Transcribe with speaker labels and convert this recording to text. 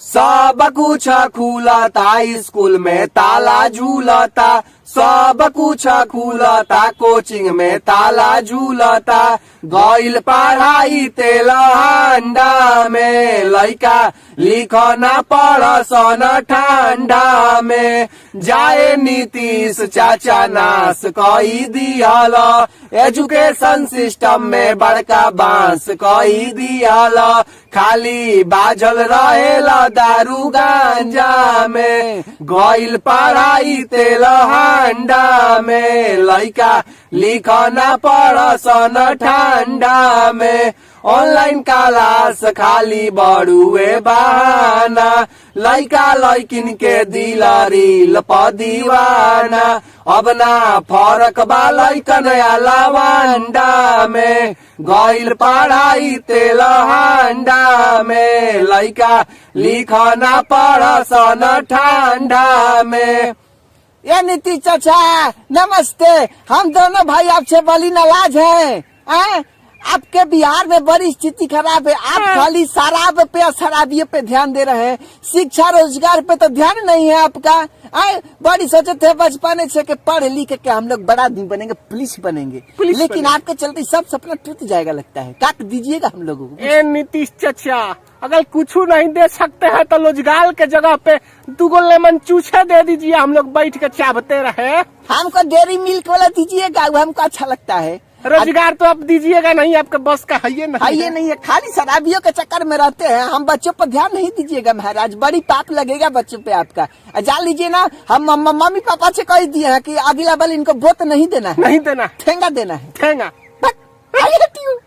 Speaker 1: सब कुछ खुलता स्कूल में ताला झूलता, सब कुछ खुलता कोचिंग में ताला झूलता। गइल पढ़ाई तेल हांडा में, लइका लिख न पढ़सन ठंडा में। जाए नीतीश चाचा नाश कई दिहल, एजुकेशन सिस्टम में बड़का बांस कई दिहल। खाली बाझल रहेला दारू गांजा में, गइल पढ़ाई तेल हांडा में। लइका लिख न पढ़सन ठंडा में। ऑनलाइन क्लास खाली बड़ुए बहाना, लइका लइकिन के दिल रील प दीवाना। अब ना फरक बा लइकन या लवांडा में, गइल पढ़ाई तेल हांडा में। लइका लिख न पढ़सन ठंडा में।
Speaker 2: ये नीतीश चाचा नमस्ते, हम दोनों भाई आपसे बड़ी नाराज हैं। आपके बिहार में बड़ी स्थिति खराब है। आप खाली शराब पे और शराबियों पे ध्यान दे रहे हैं, शिक्षा रोजगार पे तो ध्यान नहीं है आपका। बड़ी सोचे थे बचपन से कि पढ़ लिख के हम लोग बड़ा आदमी बनेंगे, पुलिस बनेंगे, लेकिन आपके चलते सब सपना टूट जाएगा लगता है। काट दीजिएगा हम लोगों को।
Speaker 3: ए नीतीश चाचा, अगर कुछ नहीं दे सकते हैं तो रोजगार के जगह पे 2 लेमन चूछे दे दीजिए, हम लोग बैठ के चाहते रहे।
Speaker 2: हमको डेयरी मिल्क वाला दीजिएगा, वो हमको अच्छा लगता है।
Speaker 3: रोजगार तो आप दीजिएगा नहीं, आपके बस का है
Speaker 2: ये नहीं है। खाली शराबियों के चक्कर में रहते हैं। हम बच्चों पर ध्यान नहीं दीजिएगा महाराज, बड़ी पाप लगेगा बच्चों पे आपका। जान लीजिए ना, हम मम्मी पापा से कह दिए हैं कि अगला बार इनको वोट नहीं देना है,
Speaker 3: नहीं देना,
Speaker 2: ठेंगा देना है।
Speaker 3: ठेंगा।
Speaker 2: I hate you.